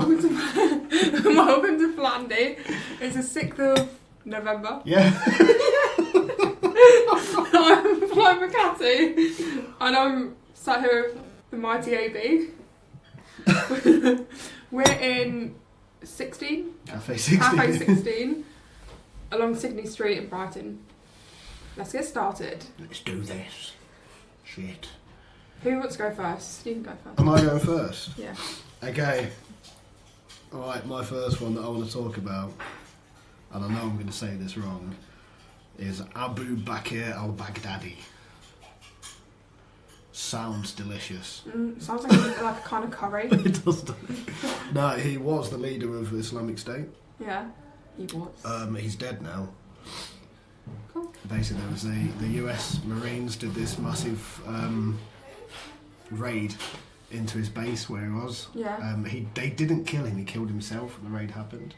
welcome to welcome to Flandy. It's the 6th of November. Yeah. I'm Fly McCatty, and I'm sat here with the mighty AB. We're in 16. Cafe 16. Cafe 16, along Sydney Street in Brighton. Let's get started. Let's do this. Shit. Who wants to go first? You can go first. Am I going first? Yeah. Okay. Alright, my first one that I want to talk about, and I know I'm going to say this wrong, is Abu Bakr al-Baghdadi. Sounds delicious. Sounds like a kind of curry. It does, doesn't it? No, he was the leader of Islamic State. Yeah, he was. He's dead now. Cool. Basically, there was the US Marines did this massive raid into his base where he was. Yeah. They didn't kill him; he killed himself when the raid happened.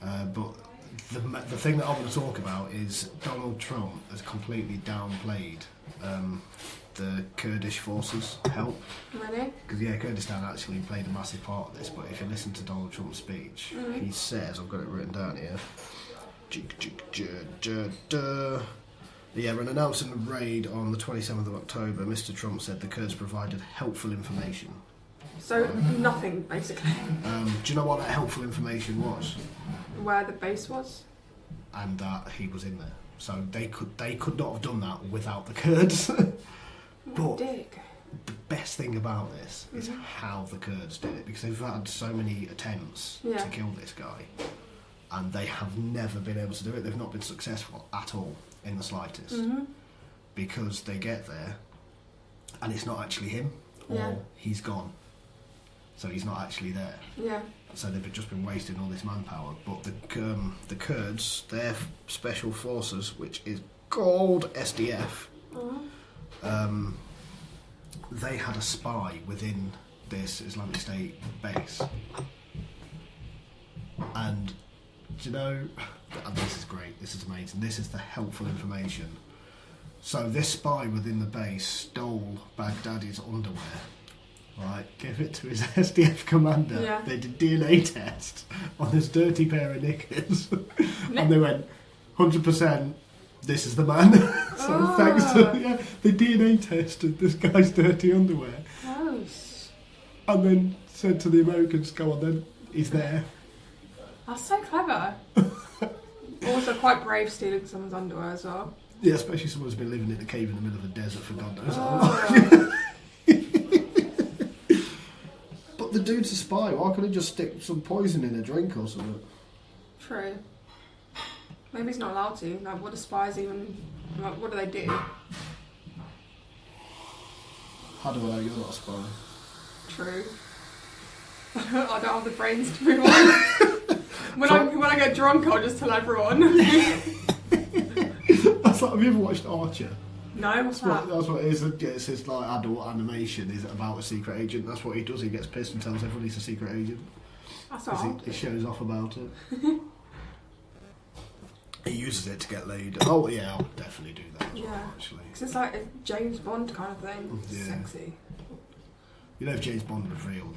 But the thing that I want to talk about is Donald Trump has completely downplayed the Kurdish forces' help. Really? Because Kurdistan actually played a massive part of this. But if you listen to Donald Trump's speech, he says, I've got it written down here. When announcing the raid on the 27th of October, Mr. Trump said the Kurds provided helpful information. So, nothing, basically. Do you know what that helpful information was? Where the base was? And that he was in there. So they could not have done that without the Kurds. But Dick. the best thing about this is how the Kurds did it, because they've had so many attempts to kill this guy, and they have never been able to do it. They've not been successful at all in the slightest, because they get there and it's not actually him, or he's gone, so he's not actually there. Yeah. So they've just been wasting all this manpower. But the Kurds, their special forces, which is called SDF, they had a spy within this Islamic State base. And, do you know, and this is great, this is amazing, this is the helpful information. So this spy within the base stole Baghdadi's underwear, right, gave it to his SDF commander. Yeah. They did DNA test on this dirty pair of knickers, and they went, 100%, this is the man. So thanks to the DNA tested this guy's dirty underwear. Gross. And then said to the Americans, go on then, he's there. That's so clever. Also quite brave stealing someone's underwear as well. Yeah, especially someone who's been living in a cave in the middle of a desert for God knows how long. But the dude's a spy, why couldn't he just stick some poison in a drink or something? True. Maybe he's not allowed to. Like, what do spies even... Like, what do they do? How do I know you're not a spy? True. I don't have the brains to move on. When I get drunk, I'll just tell everyone. That's like, have you ever watched Archer? No, what's that? That's what it is. It's his like adult animation. Is about a secret agent. That's what he does. He gets pissed and tells everyone he's a secret agent. That's odd. He shows off about it. He uses it to get laid. Oh yeah, I would definitely do that as well, actually. Because it's like a James Bond kind of thing. Yeah. Sexy. You know, if James Bond was real,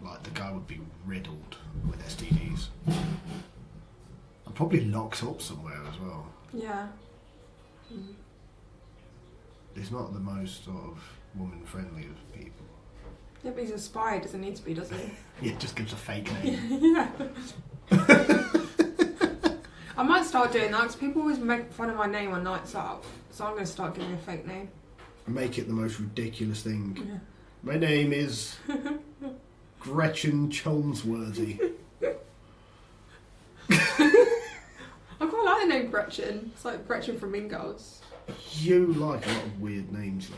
like the guy would be riddled with STDs. And probably locked up somewhere as well. Yeah. He's not the most sort of woman-friendly of people. Yeah, but he's a spy. Doesn't need to be, does he? Yeah, just gives a fake name. Yeah. I might start doing that because people always make fun of my name on nights out. So I'm going to start giving a fake name. Make it the most ridiculous thing. Yeah. My name is Gretchen Cholmesworthy. I quite like the name Gretchen. It's like Gretchen from Mean Girls. You like a lot of weird names though.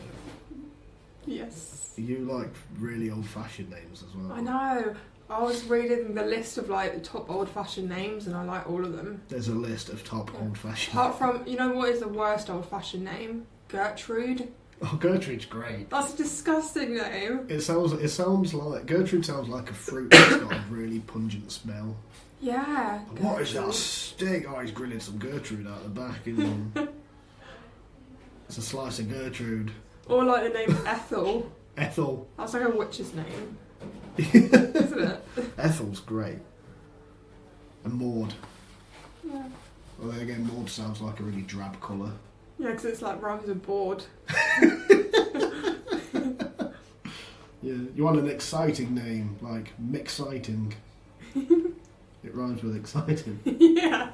Yes. You like really old-fashioned names as well. I know. I was reading the list of like the top old-fashioned names and I like all of them. There's a list of top old-fashioned. Apart from, you know what is the worst old-fashioned name? Gertrude. Oh, Gertrude's great. That's a disgusting name. It sounds like Gertrude sounds like a fruit that's got a really pungent smell. Yeah. What is that steak? Oh, he's grilling some Gertrude out the back, isn't he? It's a slice of Gertrude. Or like the name Ethel. Ethel. That's like a witch's name. Isn't it? Ethel's great. And Maud. Yeah. Well, then again, Maud sounds like a really drab colour. Yeah, because it's like rhymes with bored. Yeah, you want an exciting name, like Mixciting. It rhymes with exciting. Yeah.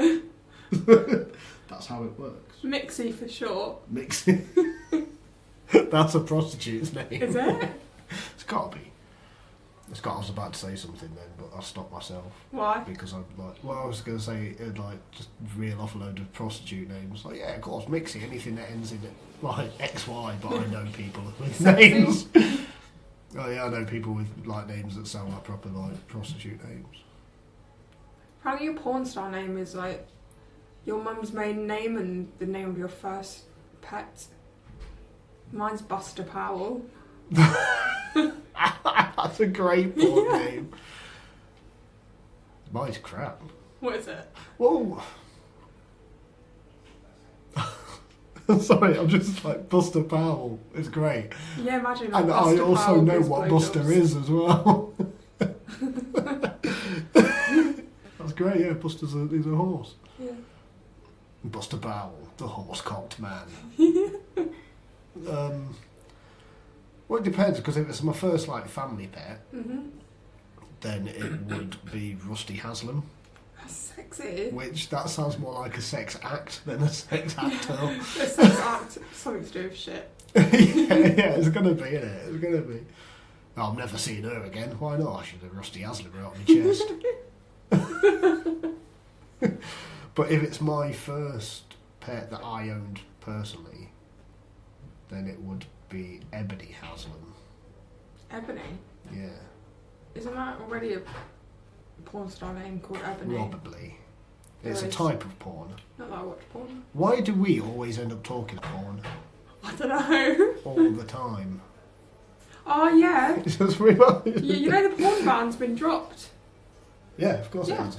That's how it works. Mixie for short. Mixie. That's a prostitute's name. Is it? It's got to be. I was about to say something then, but I stopped myself. Why? Because I was going to say, just reel off a load of prostitute names. Like, yeah, of course, Mixie, anything that ends in like XY, but I know people with names. Oh yeah, I know people with like names that sound like proper like prostitute names. Apparently your porn star name is like your mum's maiden name and the name of your first pet. Mine's Buster Powell. That's a great porn name. Mine's crap. What is it? Whoa. Sorry, I'm just like Buster Powell. It's great. Yeah, imagine. Like, And Buster I also Powell know gives what blowjobs. Buster is as well. That's great, yeah. Buster's he's a horse. Yeah. Buster Powell, the horse-cocked man. Well, it depends, because if it's my first like family pet, then it would be Rusty Haslam. That's sexy. Which that sounds more like a sex act than a sex actor. A sex act, something to do with shit. yeah, it's gonna be, isn't it? It's gonna be. Oh, I'm never seeing her again. Why not? I should have Rusty Haslam right on my chest. But if it's my first pet that I owned personally, then it would be Ebony Haslam. Ebony? Yeah. Isn't that already a porn star name called Ebony? Probably. It's There a is. type of porn. Not that I watch porn. Why do we always end up talking porn I don't know. all the time? Oh yeah. It just reminds You know the porn ban's been dropped. Yeah, of course Yeah. it is.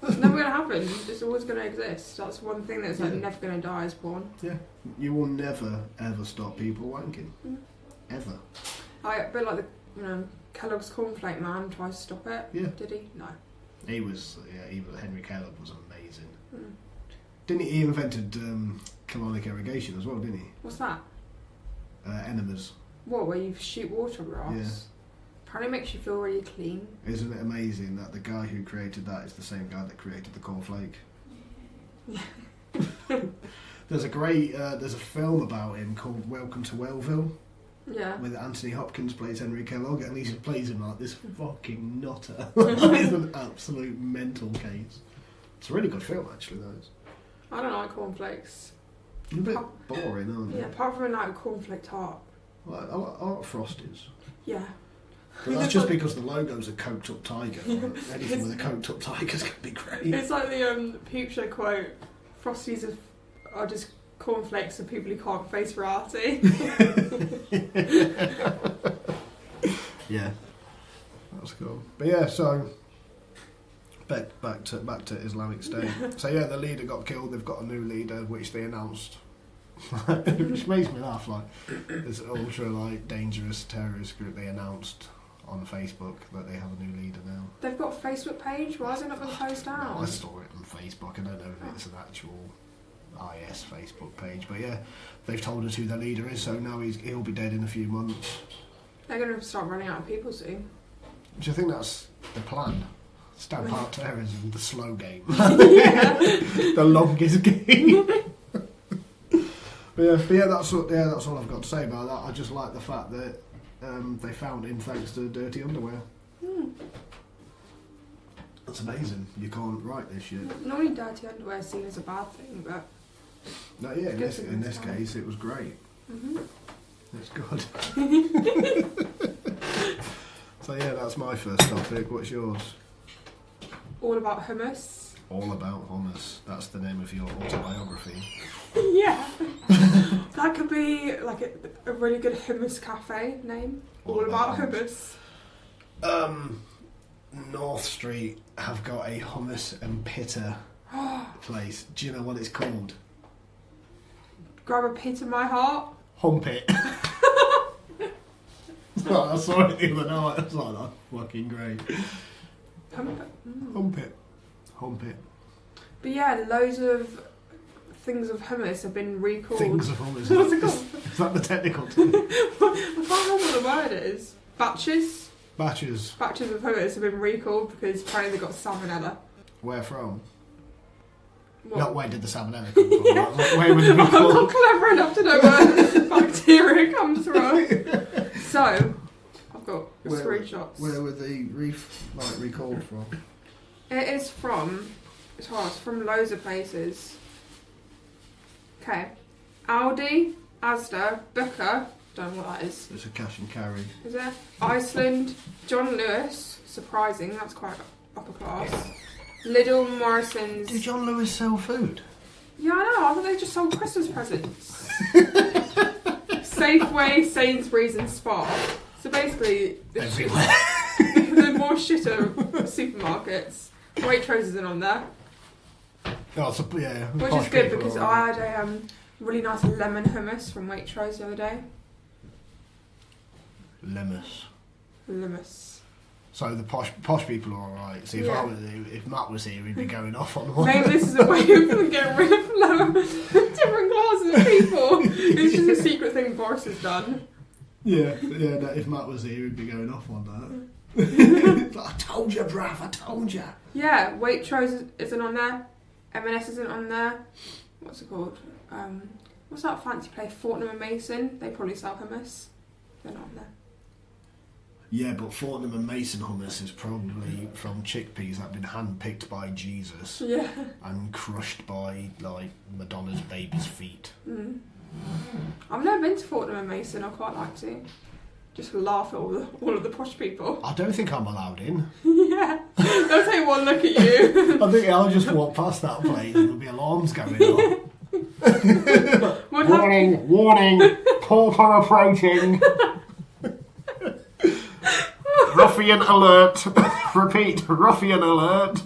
It's never gonna happen. It's always gonna exist. That's one thing that's like Yeah. never gonna die is porn. Yeah. You will never, ever stop people wanking. Mm. Ever. A bit like the Kellogg's cornflake man tries to stop it. Yeah. Did he? No. Henry Kellogg was amazing. Mm. Didn't he invented colonic irrigation as well, didn't he? What's that? Enemas. What? Where you shoot water across? Yeah. Apparently makes you feel really clean. Isn't it amazing that the guy who created that is the same guy that created the cornflake? There's a film about him called Welcome to Wellville, Yeah. with Anthony Hopkins plays Henry Kellogg, and he plays him like this fucking nutter. He's an absolute mental case. It's a really good film, actually, though. I don't like cornflakes. It's a bit boring, aren't they? Yeah, apart from a like cornflake tart. I like Frosties. Yeah. But that's just because the logo's a coked up tiger. Right? Anything with a coked up tiger's going to be great. It's like the Peep Show quote, Frosties are just cornflakes for people who can't face reality. Yeah. That's cool. But yeah, so back to Islamic State. So yeah, the leader got killed, they've got a new leader, which they announced. Which makes me laugh, like this ultra like dangerous terrorist group they announced on Facebook that they have a new leader now. They've got a Facebook page, why has it not been closed down? I saw it on Facebook, I don't know if it's an actual IS Facebook page, but yeah, they've told us who their leader is, so now he'll be dead in a few months. They're going to start running out of people soon. Do you think that's the plan? Stamp out terrorism, the slow game. The longest game. But yeah, that's all I've got to say about that. I just like the fact that they found him thanks to dirty underwear. That's amazing. You can't write this shit. Normally dirty underwear is seen as a bad thing, but... No, yeah, in It's good this to case it was great. Mm-hmm. It's good. So yeah, that's my first topic. What's yours? All about hummus. All about hummus. That's the name of your autobiography. Yeah. That could be like a really good hummus cafe name. All about hummus. North Street have got a hummus and pitta place. Do you know what it's called? Grab a pit in my heart. Humpit. I saw it the other night. I was like, that's fucking great. Hump it. Hump it. But yeah, loads of things of hummus have been recalled. Things of hummus. What's it called? Is that the technical term? I can't remember what the word is. Batches of hummus have been recalled because apparently they got salmonella. Where from? What? Not where did the salmonella come from? Where were they I'm recalled? not clever enough to know where bacteria comes from. So, I've got screenshots. Where were they recalled from? It is from, it's from loads of places. Okay. Aldi, Asda, Booker, don't know what that is. It's a cash and carry. Is it? Iceland, John Lewis, surprising, that's quite upper class. Lidl, Morrison's. Do John Lewis sell food? Yeah, I know, I thought they just sold Christmas presents. Safeway, Sainsbury's and Spar. So basically, Everywhere. the more shitter supermarkets. Waitrose isn't on there. Oh, so, yeah. Which is good because I had a really nice lemon hummus from Waitrose the other day. Lemmus. So the posh people are alright. See, if Matt was here, he'd be going off on one. Maybe this is a way of getting rid of different classes of people. It's just a secret thing Boris has done. Yeah. No, if Matt was here, he'd be going off on that. I told you, bruv. I told you. Yeah, Waitrose isn't on there. M&S isn't on there. What's it called? What's that fancy place? Fortnum and Mason. They probably sell hummus. They're not on there. Yeah, but Fortnum and Mason hummus is probably from chickpeas that have been hand-picked by Jesus. Yeah. And crushed by, like, Madonna's baby's feet. Mm. I've never been to Fortnum and Mason. I'd quite like to. Just laugh at all of the posh people. I don't think I'm allowed in. Yeah. They'll take one look at you. I think I'll just walk past that place and there'll be alarms going off. Warning, porter approaching. Ruffian alert. Repeat, ruffian alert.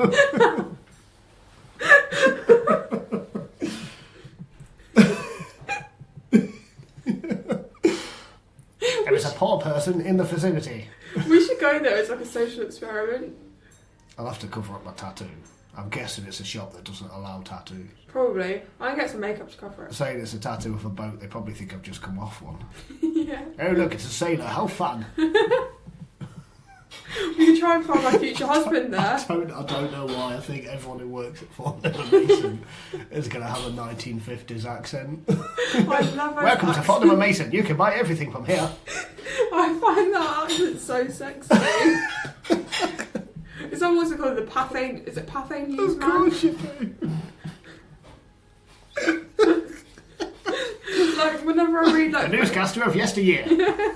There is a poor person in the facility. We should go there as like a social experiment. I'll have to cover up my tattoo. I'm guessing it's a shop that doesn't allow tattoos. Probably. I can get some makeup to cover it. Saying it's a tattoo of a boat, they probably think I've just come off one. Yeah. Oh look, it's a sailor, how fun. We can try and find my future husband there. I don't know why. I think everyone who works at Fortnum and Mason is going to have a 1950s accent. I love it. Welcome to Fortnum and Mason. You can buy everything from here. I find that accent so sexy. It's almost called the Pathé. Is it Pathé Newsman? Of course you do. Like whenever I read like the newscaster of yesteryear. Whenever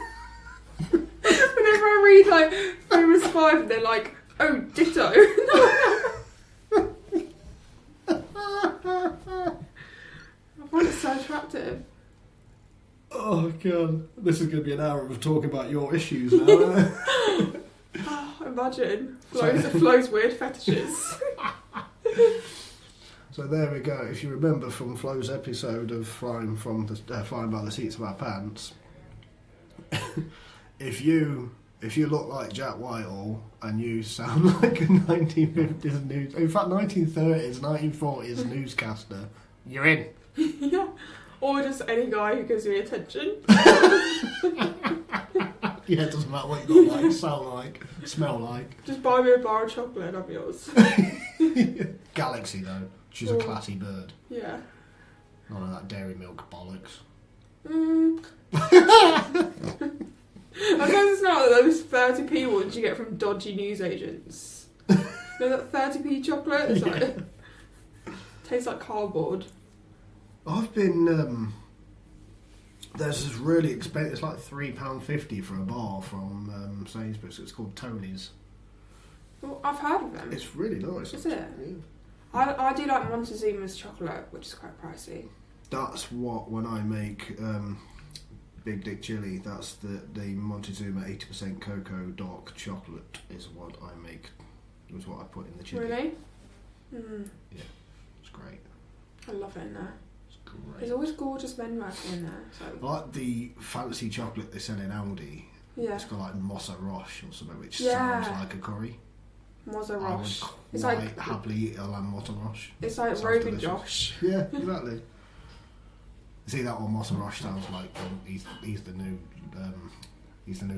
I read like Famous Five, they're like, oh, ditto. I find it so attractive. Oh god, this is going to be an hour of talking about your issues now. Oh, imagine Flo's weird fetishes. So there we go. If you remember from Flo's episode of flying by the seats of our pants, if you look like Jack Whitehall and you sound like a 1950s news, in fact 1930s, 1940s newscaster, you're in. Yeah. Or just any guy who gives me attention. Yeah, it doesn't matter what you look like, sound like, smell like. Just buy me a bar of chocolate and I'm yours. Galaxy though, she's a classy bird. Yeah. None of that dairy milk bollocks. I suppose it's not those 30p ones you get from dodgy newsagents. No, that 30p chocolate is like tastes like cardboard. I've been there's this really expensive. It's like £3.50 for a bar from Sainsbury's. It's called Tony's. Well, I've heard of them. It's really nice. Is it? Yeah. I do like Montezuma's chocolate, which is quite pricey. That's what when I make Big Dick Chili. That's the Montezuma 80% cocoa dark chocolate is what I make. Was what I put in the chili. Really? Mm. Yeah, it's great. I love it in there. Great. There's always gorgeous men working in there. So. I like the fancy chocolate they sell in Aldi. Yeah. It's got like Mossa Roche or something, which Yeah. sounds like a curry. Mozzarella. It's like happily eat a lamb mozzarella. It's like Rogan Josh. Yeah, exactly. See, that one mozzarella sounds like he's the new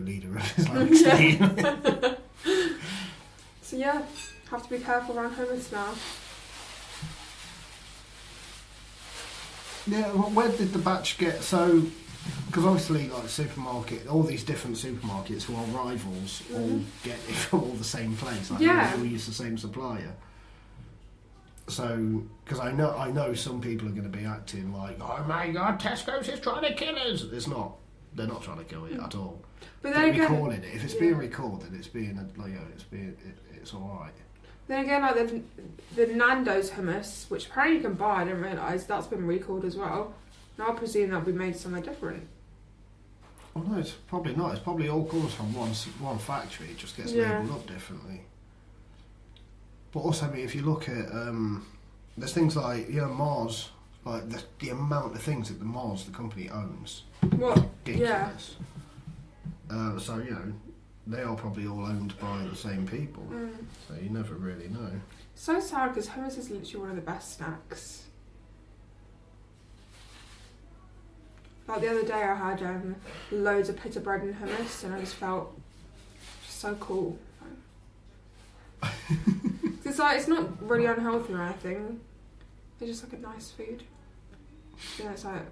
leader of Islamic State. So yeah, have to be careful around hummus now. Yeah, well, where did the batch get so? Because obviously, like supermarket, all these different supermarkets who are rivals all get it from all the same place. Like, yeah, we use the same supplier. So, because I know some people are going to be acting like, oh my God, Tesco's is trying to kill us. It's not. They're not trying to kill it at all. But they're recalling it. If it's being recalled, then it's being it's all right. Then again, like the Nando's hummus, which apparently you can buy, I didn't realise that's been recalled as well. And I presume that'll be made somewhere different. Oh no, it's probably not. It's probably all comes from one factory. It just gets labelled up differently. But also, I mean, if you look at there's things like Mars, like the amount of things that the company owns. What? Ridiculous. Yeah. So they are probably all owned by the same people. So you never really know. So sad because hummus is literally one of the best snacks. Like the other day I had loads of pita bread and hummus and I just felt so cool. It's like, it's not really unhealthy or anything. It's just like a nice food. It's like,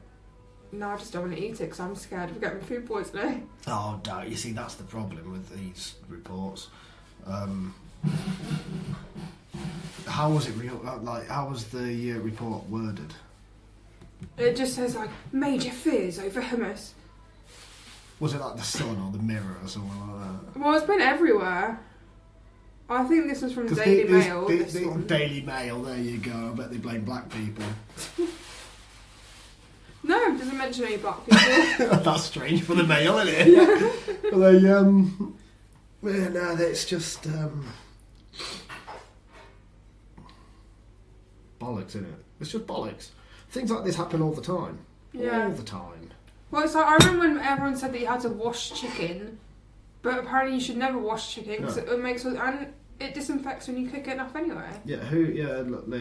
no, I just don't want to eat it because I'm scared of getting food poisoning. Oh, don't. You see, that's the problem with these reports. How was it how was the report worded? It just says like major fears over hummus. Was it like the Sun or the Mirror or something like that? Well, it's been everywhere. I think this was from the Daily Mail. The Daily Mail, there you go. I bet they blame black people. No, it doesn't mention any black people. That's strange for the Mail, isn't it? Yeah. No, it's just bollocks, isn't it? It's just bollocks. Things like this happen all the time. Yeah. All the time. Well, it's like, I remember when everyone said that you had to wash chicken, but apparently you should never wash chicken because it makes and it disinfects when you cook it enough anyway. Yeah,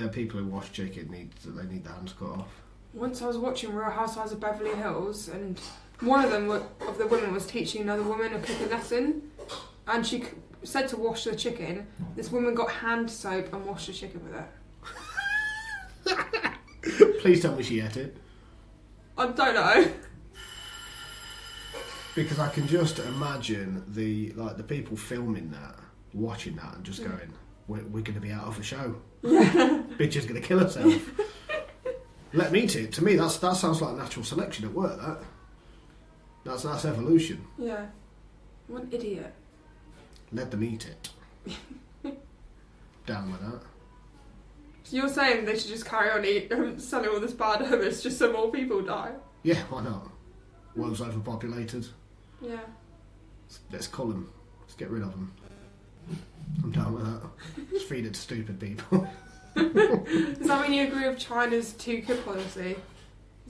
people who wash chicken need the hands cut off. Once I was watching Real Housewives of Beverly Hills, and one of the women was teaching another woman a cooking lesson, and she said to wash the chicken. This woman got hand soap and washed the chicken with it. Please tell me she ate it. I don't know. Because I can just imagine the people filming that, watching that, and just going, "We're going to be out of a show. Yeah. Bitch is going to kill herself." Let me eat it. To me, that sounds like natural selection at work. That's evolution. Yeah. What an idiot. Let them eat it. Down with that. So you're saying they should just carry on selling all this bad hummus just so more people die? Yeah, why not? World's overpopulated. Yeah. Let's cull them. Let's get rid of them. I'm down with that. Just feed it to stupid people. Does that mean you agree with China's two-kid policy?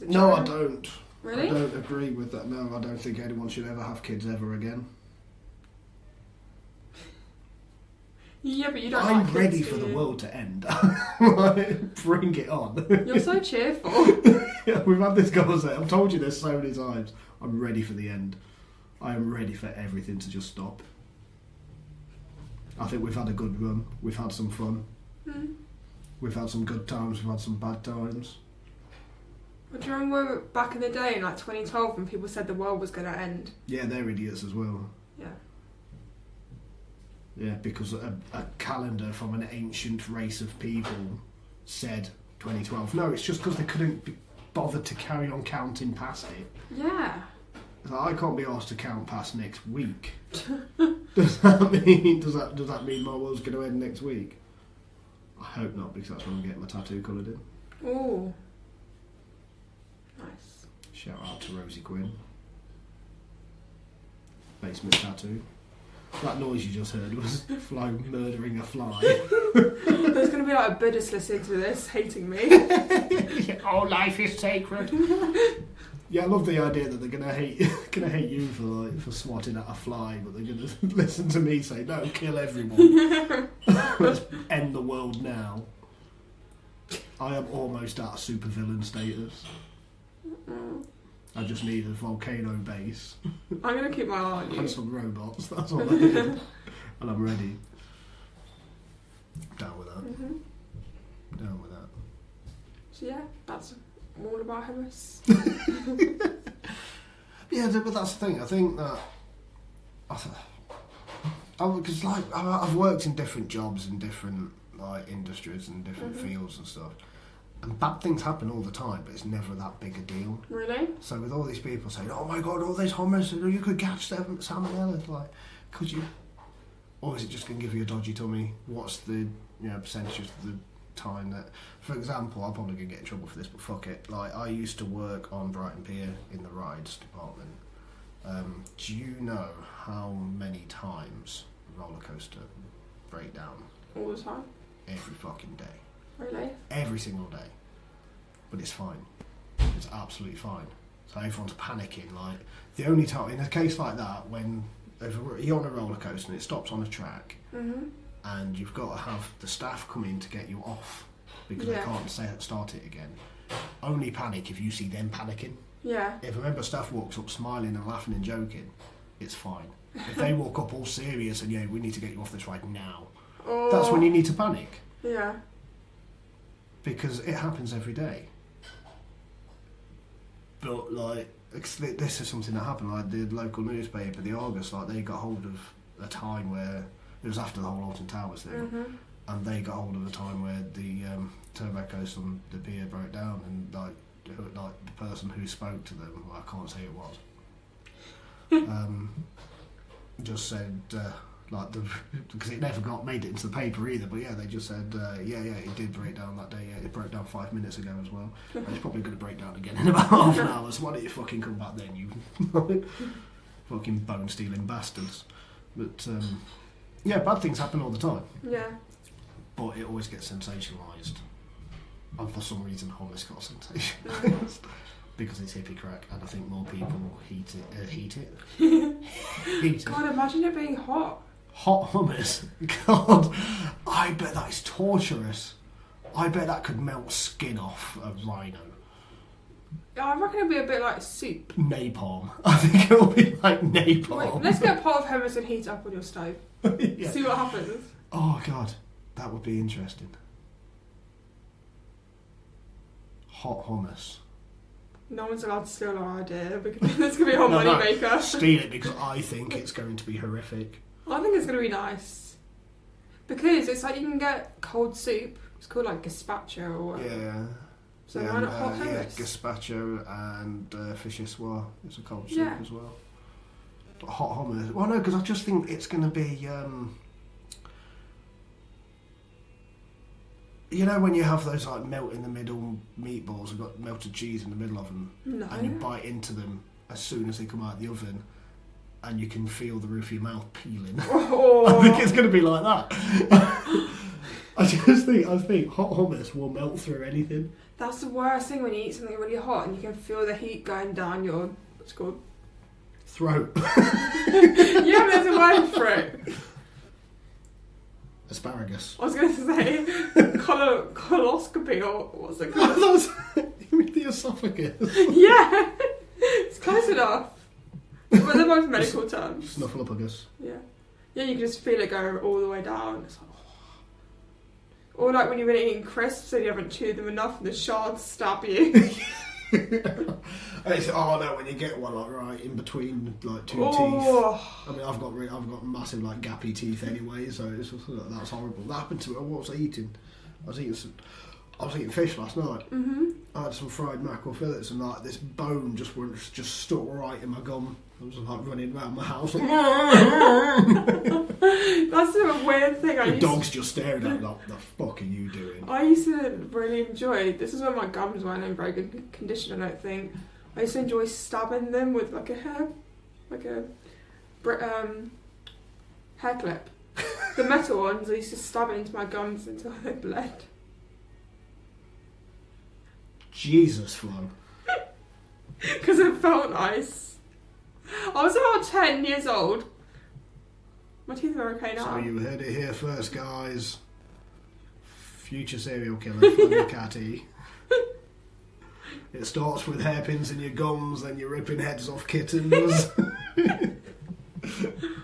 No, I don't. Really? I don't agree with that. No, I don't think anyone should ever have kids ever again. Yeah, but you don't. I'm ready for the world to end. Bring it on. You're so cheerful. Yeah, we've had this conversation. I've told you this so many times. I'm ready for the end. I am ready for everything to just stop. I think we've had a good run. We've had some fun. We've had some good times. We've had some bad times. But do you remember back in the day in like 2012 when people said the world was going to end? Yeah, they're idiots as well. Yeah. Yeah, because a calendar from an ancient race of people said 2012. No, it's just because they couldn't be bothered to carry on counting past it. Yeah. So I can't be asked to count past next week. Does that mean my world's going to end next week? I hope not, because that's when I'm getting my tattoo coloured in. Oh. Nice. Shout out to Rosie Quinn. Basement tattoo. That noise you just heard was Flo murdering a fly. There's going to be like a Buddhist listening to this, hating me. All life is sacred. Yeah, I love the idea that they're gonna hate you for swatting at a fly, but they're gonna listen to me say, "No, kill everyone. Let's end the world now." I am almost at supervillain status. I just need a volcano base. I'm gonna keep my eye on you. And some robots. That's all I need, and I'm ready. Down with that. Mm-hmm. Down with that. So yeah, that's all about hummus. Yeah, but that's the thing. I think that because like I've worked in different jobs in different like industries and different fields and stuff, and bad things happen all the time, but it's never that big a deal. Really? So with all these people saying, "Oh my God, all this hummus, you could catch salmonella," it's like, could you? Or is it just going to give you a dodgy tummy? What's the percentages of the time that, for example, I'm probably going to get in trouble for this, but fuck it. Like, I used to work on Brighton Pier in the rides department. Do you know how many times a roller coaster break down? All the time? Every fucking day. Really? Every single day. But it's fine. It's absolutely fine. So everyone's panicking. Like, the only time, in a case like that, when you're on a roller coaster and it stops on a track, and you've got to have the staff come in to get you off because they can't start it again. Only panic if you see them panicking. Yeah. If a member of staff walks up smiling and laughing and joking, it's fine. If they walk up all serious and, we need to get you off this ride now, that's when you need to panic. Yeah. Because it happens every day. But, like, this is something that happened. Like, the local newspaper, the Argus, like, they got hold of a time where it was after the whole Alton Towers thing, and they got hold of a time where the turbo coaster on the pier broke down, and like the person who spoke to them, well, I can't say who it was, just said because it never made it into the paper either. But yeah, they just said it did break down that day. Yeah, it broke down 5 minutes ago as well. And it's probably going to break down again in about half an hour. So why don't you fucking come back then, you fucking bone stealing bastards? But yeah, bad things happen all the time. Yeah. But it always gets sensationalised. And for some reason, hummus got sensationalised. Because it's hippie crack, and I think more people heat it. God, imagine it being hot. Hot hummus? God, I bet that is torturous. I bet that could melt skin off a rhino. I reckon it'll be a bit like soup. Napalm. I think it'll be like napalm. Wait, let's get a pot of hummus and heat it up on your stove. Yeah. See what happens. Oh God, that would be interesting. Hot hummus. No one's allowed to steal our idea because it's going to be our money maker. Steal it because I think it's going to be horrific. I think it's going to be nice. Because it's like you can get cold soup. It's called like gazpacho or whatever. Yeah. So why not hot hummus? Yeah, gazpacho and fish espoir. It's a cold soup as well. But hot hummus. Well, no, because I just think it's going to be... you know when you have those like melt in the middle meatballs and got melted cheese in the middle of them, and you bite into them as soon as they come out of the oven, and you can feel the roof of your mouth peeling. I think it's going to be like that. I think hot hummus will melt through anything. That's the worst thing when you eat something really hot and you can feel the heat going down your what's it called throat. Yeah, there's a word for it. Asparagus. I was going to say coloscopy or what's it called? You mean the esophagus? Yeah, it's close enough. But they're both medical terms. Snuffleupagus. Yeah, you can just feel it go all the way down. It's like, or like when you've been eating crisps and you haven't chewed them enough and the shards stab you. Oh no, when you get one like right in between like two teeth. I mean, I've got massive like gappy teeth anyway, so it's just, that's horrible. That happened to me. What was I eating? I was eating fish last night. I had some fried mackerel fillets and like this bone just stuck right in my gum. I was like running around my house. Like, that's a weird thing. The dog's just staring at me like, the fuck are you doing? I used to really enjoy, this is when my gums weren't in very good condition, I don't think. I used to enjoy stabbing them with like a hair clip. The metal ones, I used to stab it into my gums until they bled. Jesus, Flo. Because it felt nice. I was about 10 years old. My teeth are okay now. So you heard it here first, guys. Future serial killer, Flandy Catty. It starts with hairpins in your gums, then you're ripping heads off kittens.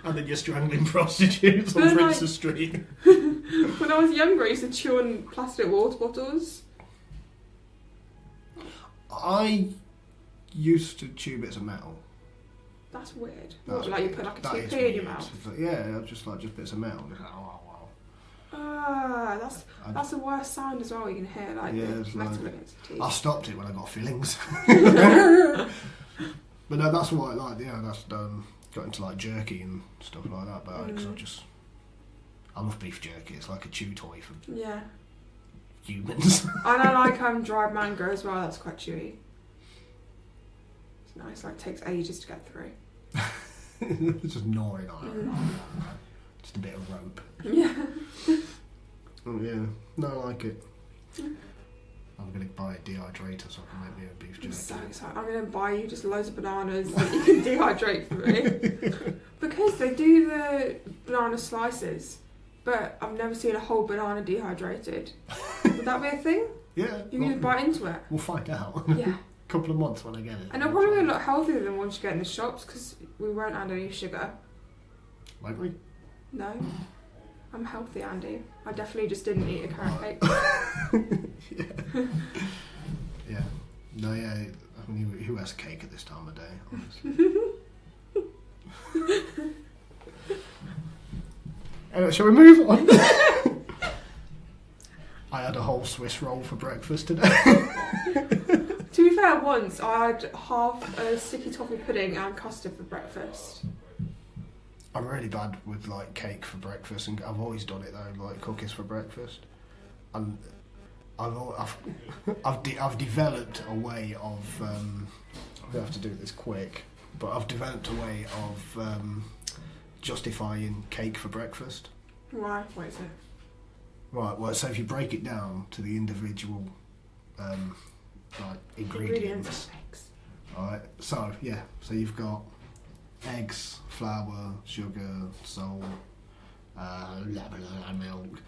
And then you're strangling prostitutes on Princess Street. When I was younger, I used to chew on plastic water bottles. I used to chew bits of metal. That's weird. That's like weird. you put like a That is toothpick in your weird. mouth. It's like, yeah, just bits of metal. Just like, oh, wow. That's the worst sound as well. You can hear like Yeah, the it's metal like- against the teeth. I stopped it when I got fillings. But no, that's why, like, yeah, that's got into like jerky and stuff like that. But I love beef jerky. It's like a chew toy for humans. And I like dried mango as well. That's quite chewy. It's nice. Like takes ages to get through. It's just gnawing on it. Just a bit of rope. Yeah. Oh yeah, no, I like it. I'm gonna buy a dehydrator so I can make me a beef jerky. I'm so excited. I'm going to buy you just loads of bananas that you can dehydrate for me. Because they do the banana slices, but I've never seen a whole banana dehydrated. Would that be a thing? Yeah. You can bite into it? We'll find out. Yeah. Couple of months when I get it. And it'll probably be a lot healthier than ones you get in the shops because we won't add any sugar. Won't we? No. I'm healthy, Andy. I definitely just didn't eat a carrot cake. Yeah. Yeah. No, yeah. I mean, who has cake at this time of day, honestly? Anyway, shall we move on? I had a whole Swiss roll for breakfast today. To be fair, once I had half a sticky toffee pudding and custard for breakfast. I'm really bad with like cake for breakfast, and I've always done it though, like cookies for breakfast. And I've developed a way of. We have to do this quick, but I've developed a way of justifying cake for breakfast. Right, what is it? Right. Well, so if you break it down to the individual like ingredients. Eggs. Alright, so yeah, so you've got eggs, flour, sugar, salt, milk.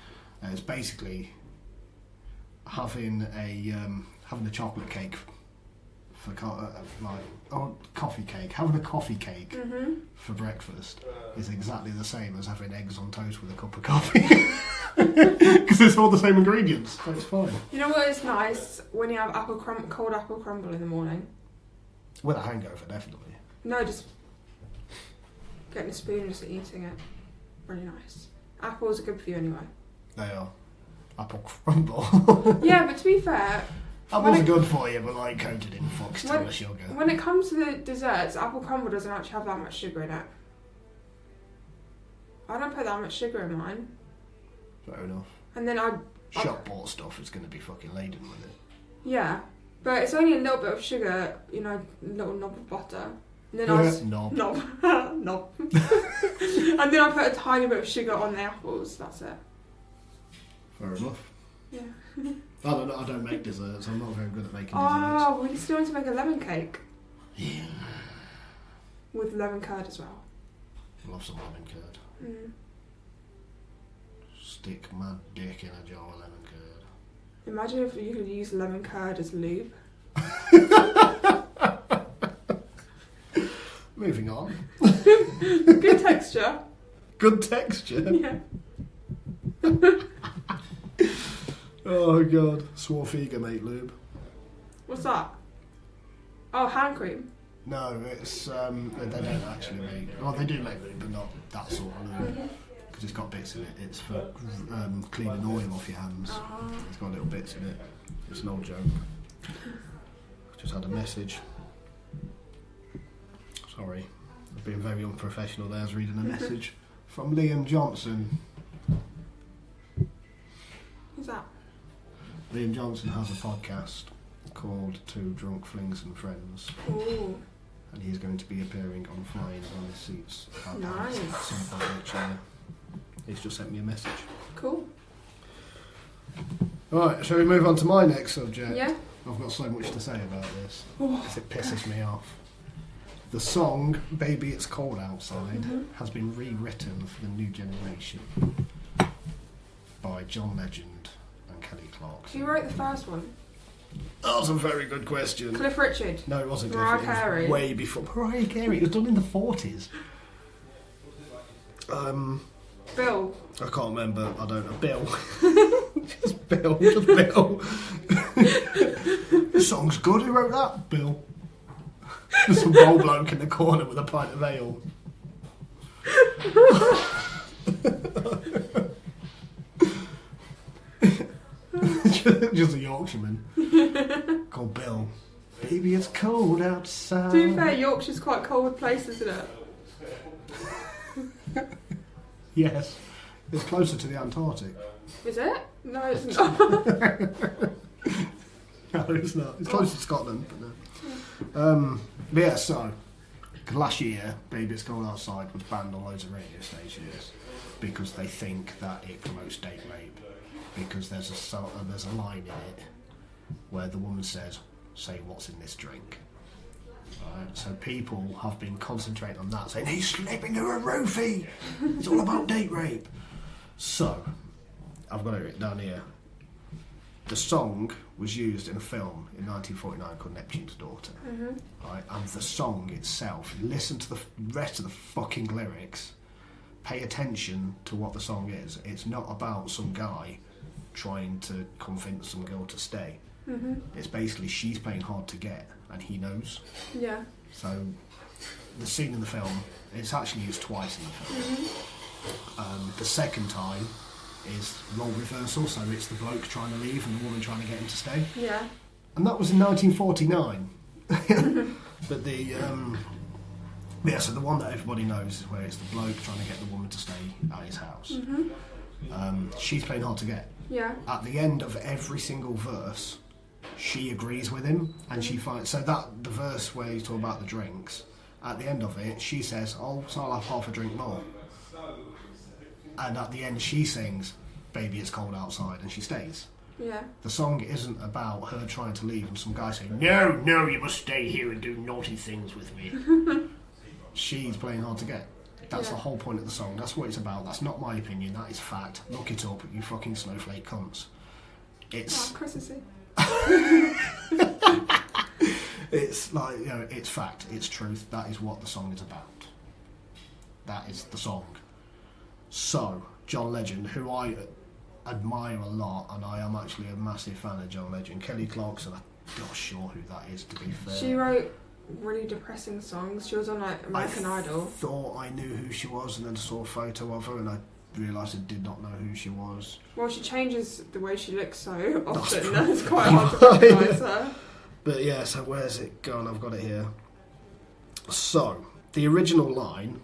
It's basically having a chocolate cake for coffee cake. Having a coffee cake for breakfast is exactly the same as having eggs on toast with a cup of coffee. Because it's all the same ingredients, so it's fine. You know what is nice? When you have cold apple crumble in the morning. With a hangover, definitely. No, just getting a spoon and just eating it. Really nice. Apples are good for you anyway. They are. Apple crumble. Yeah, but to be fair... Apples are good for you, but like coated in foxtail or sugar. When it comes to the desserts, apple crumble doesn't actually have that much sugar in it. I don't put that much sugar in mine. Fair enough. And then shop bought stuff is going to be fucking laden with it. Yeah, but it's only a little bit of sugar, you know, a little knob of butter. And then knob. Knob. And then I put a tiny bit of sugar on the apples, that's it. Fair enough. Yeah. I don't make desserts. I'm not very good at making desserts. Oh, we still need to make a lemon cake. Yeah. With lemon curd as well. Love some lemon curd. Stick my dick in a jar of lemon curd. Imagine if you could use lemon curd as lube. Moving on. Good texture. Good texture? Yeah. Oh god. Swarfiga make lube. What's that? Oh, hand cream. No, it's they don't actually make. Well, they do make lube, but not that sort of lube. Because it's got bits in it. It's for cleaning oil off your hands. It's got little bits in it. It's no joke. Just had a message. Sorry, I've been very unprofessional there. I was reading a message from Liam Johnson. Who's that? Liam Johnson has a podcast called Two Drunk Flings and Friends. Ooh. And he's going to be appearing on Flying on the Seats. Nice. At some point next year. He's just sent me a message. Cool. Right, shall we move on to my next subject? Yeah. I've got so much to say about this because it pisses me off. The song "Baby It's Cold Outside" has been rewritten for the new generation by John Legend and Kelly Clarkson. Who wrote the first one? That's a very good question. Cliff Richard? No, it wasn't Mariah Cliff. Carey? It was way before. Mariah Carey. It was done in the 40s. Bill? I can't remember. I don't know. Bill. Just Bill. Just Bill. This song's good. Who wrote that? Bill. There's some old bloke in the corner with a pint of ale. Just a Yorkshireman called Bill. Baby, it's cold outside. To be fair, Yorkshire's quite a cold place, isn't it? Yes. It's closer to the Antarctic. Is it? No, it's not. No, it's not. It's close to Scotland, but no. But yeah, so last year, Baby It's Cold Outside was banned on loads of radio stations because they think that it promotes date rape. Because there's a line in it where the woman says, "Say what's in this drink." Right? So people have been concentrating on that, saying he's slipping her a roofie. It's all about date rape. So I've got it written down here. The song was used in a film in 1949 called Neptune's Daughter. Right? And the song itself, listen to the rest of the fucking lyrics, pay attention to what the song is. It's not about some guy trying to convince some girl to stay. It's basically she's playing hard to get and he knows. Yeah. So the scene in the film, it's actually used twice in the film. The second time is role reversal, so it's the bloke trying to leave and the woman trying to get him to stay. Yeah. And that was in 1949. But so the one that everybody knows is where it's the bloke trying to get the woman to stay at his house. She's playing hard to get. Yeah. At the end of every single verse, she agrees with him, and she finds so that the verse where you talk about the drinks, at the end of it, she says, "Oh, so I'll have half a drink more." And at the end, she sings, "Baby, it's cold outside," and she stays. Yeah. The song isn't about her trying to leave and some guy saying, No, you must stay here and do naughty things with me." She's playing hard to get. That's the whole point of the song. That's what it's about. That's not my opinion. That is fact. Look it up, you fucking snowflake cunts. It's... Oh, Chrissy. It's like, it's fact. It's truth. That is what the song is about. That is the song. So, John Legend, who I admire a lot, and I am actually a massive fan of John Legend. Kelly Clarkson, I'm not sure who that is, to be fair. She wrote really depressing songs. She was on American Idol. I thought I knew who she was, and then saw a photo of her, and I realised I did not know who she was. Well, she changes the way she looks so often that it's quite hard to recognise her. But yeah, so where's it gone? I've got it here. So, the original line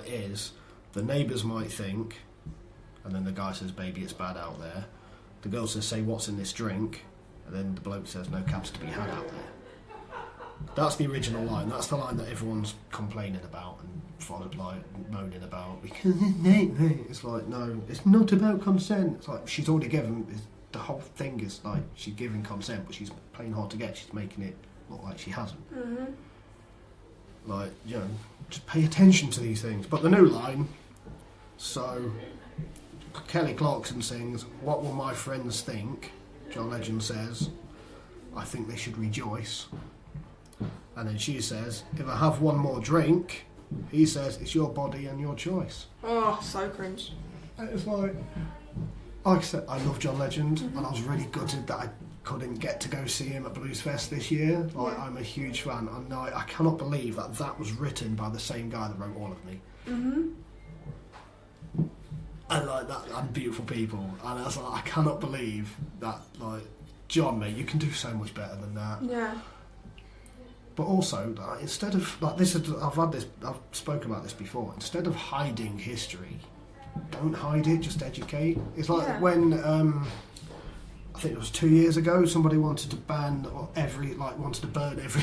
is, "The neighbours might think," and then the guy says, "Baby, it's bad out there." The girl says, "Say what's in this drink," and then the bloke says, "No cabs to be had out there." That's the original line. That's the line that everyone's complaining about and moaning about because it's like, no, it's not about consent. It's like she's already given. The whole thing is like she's giving consent, but she's playing hard to get. She's making it look like she hasn't. Like, just pay attention to these things. But the new line, so Kelly Clarkson sings, "What will my friends think?" John Legend says, "I think they should rejoice." And then she says, "If I have one more drink," he says, "It's your body and your choice." Oh, so cringe. And it's like I said, I love John Legend, and I was really gutted that I couldn't get to go see him at Blues Fest this year. Like, I'm a huge fan, and I cannot believe that was written by the same guy that wrote All of Me. And like that, and Beautiful People, and I was like, I cannot believe that. Like, John, mate, you can do so much better than that. Yeah. But also, instead of like this, I've spoken about this before. Instead of hiding history, don't hide it. Just educate. It's like when I think it was 2 years ago, somebody wanted to burn every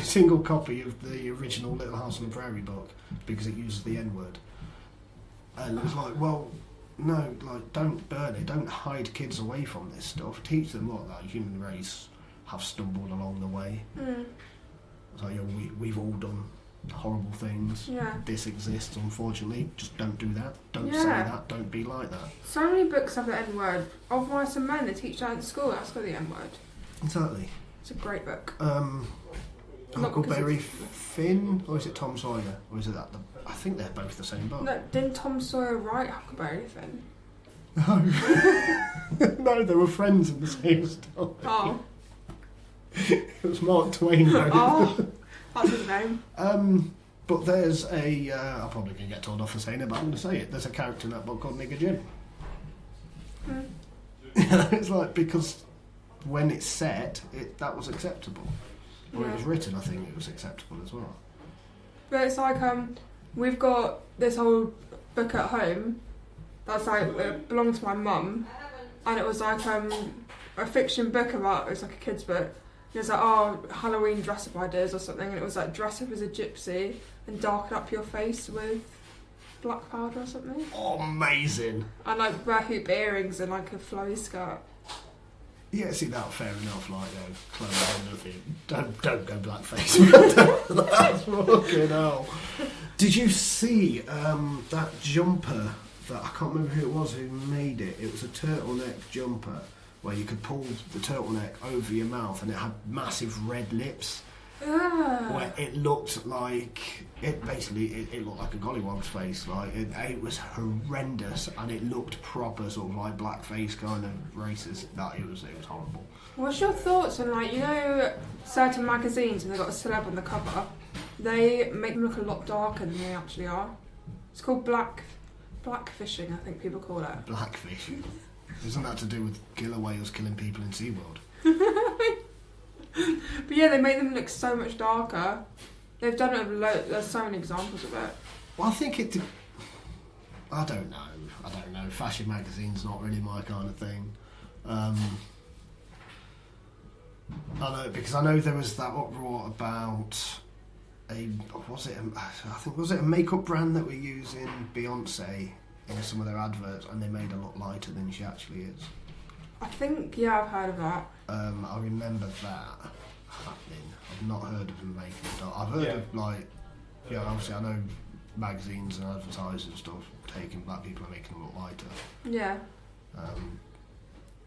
single copy of the original Little House on the Prairie book because it uses the N-word. And it was like, well, no, like, don't burn it. Don't hide kids away from this stuff. Teach them what, like, human race have stumbled along the way. So we've all done horrible things. Yeah. This exists, unfortunately. Just don't do that. Don't say that. Don't be like that. So many books have the N word. Of Mice and Men, they teach that in school. That's got the N word. Exactly. It's a great book. Huckleberry Finn, or is it Tom Sawyer, or is it that? I think they're both the same book. No, didn't Tom Sawyer write Huckleberry Finn? No, no, they were friends in the same story. Oh. It was Mark Twain. Oh, that's his name. But there's a, I'm probably going to get told off for saying it, but I'm going to say it. There's a character in that book called Nigger Jim. It's like, because when it's set, that was acceptable. When it was written, I think it was acceptable as well. But it's like, we've got this whole book at home that's like, it belonged to my mum, and it was like a fiction book about, it was like a kid's book. It was like, Halloween dress-up ideas or something, and it was like, dress up as a gypsy and darken up your face with black powder or something. Oh, amazing. And like wear hoop earrings and like a flowy skirt. Yeah, see, that fair enough, like, clothes, don't go blackface. That's fucking hell. Did you see that jumper that, I can't remember who it was who made it. It was a turtleneck jumper where you could pull the turtleneck over your mouth and it had massive red lips. Where it looked like, it looked like a gollywog's face. Like, it was horrendous, and it looked proper sort of like blackface kind of racist. It was horrible. What's your thoughts on, like, you know, certain magazines when they've got a celeb on the cover, they make them look a lot darker than they actually are. It's called blackfishing, I think people call it. Blackfishing? Isn't that to do with killer whales killing people in SeaWorld? But yeah, they make them look so much darker. They've done it with there's so many examples of it. Well, I think I don't know. Fashion magazine's not really my kind of thing. I know, because I know there was that uproar about was it a makeup brand that were using Beyonce in some of their adverts, and they made her look lighter than she actually is. I think, yeah, I've heard of that. I remember that happening. I've not heard of them making it dark. I've heard of, like, obviously I know magazines and advertisers and stuff taking black people and making them look lighter. Yeah.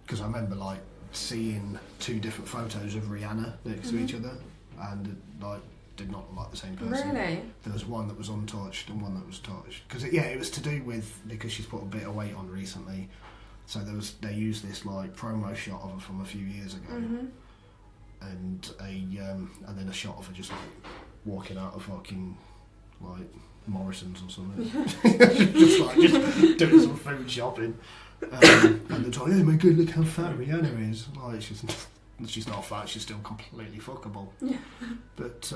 Because I remember, like, seeing two different photos of Rihanna next to each other, and like did not look like the same person. Really? There was one that was untouched and one that was touched. Because it was to do with, because she's put a bit of weight on recently. So they used this like promo shot of her from a few years ago, and then a shot of her just like walking out of fucking like Morrison's or something, just doing some food shopping, and they're talking, "Oh my god, look how fat Rihanna is!" Like she's not fat, she's still completely fuckable. Yeah. But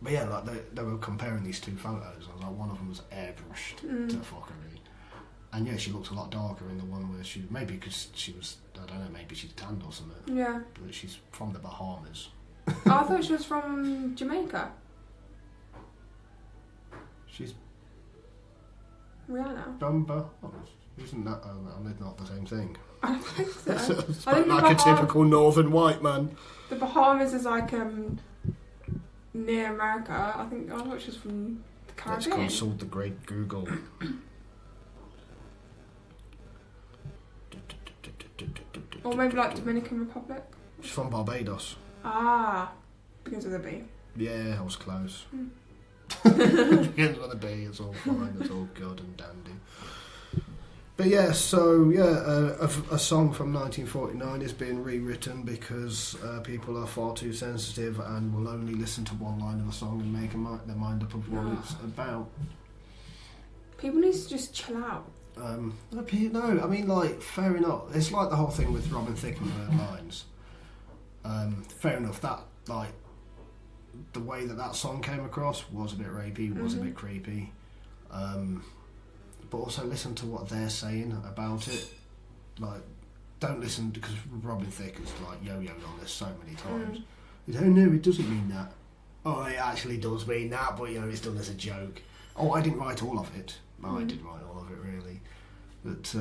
yeah, like they were comparing these two photos. I was like, one of them was airbrushed to fuckery. And yeah, she looked a lot darker in the one where maybe because she was, I don't know, maybe she's tanned or something. Yeah. But she's from the Bahamas. I thought she was from Jamaica. She's Rihanna. from Bahamas. Isn't that not the same thing? I don't think so. It's like a typical northern white man. The Bahamas is like near America. I thought she was from the Caribbean. Let's consult the great Google. Or maybe like Dominican Republic. She's from Barbados. Ah, begins with a B. Yeah, I was close. Begins with a B, it's all fine, it's all good and dandy. But yeah, so a song from 1949 is being rewritten because people are far too sensitive and will only listen to one line of a song and make their mind up of what it's about. People need to just chill out. No, I mean, like, fair enough. It's like the whole thing with Robin Thicke and Blurred Lines. Fair enough, that, like, the way that song came across was a bit rapey, was a bit creepy. But also listen to what they're saying about it. Like, don't listen, because Robin Thicke has, like, yo-yoed on this so many times. Oh, no, it doesn't mean that. Oh, it actually does mean that, but, it's done as a joke. Oh, I didn't write all of it. No, I did write all of it, really. But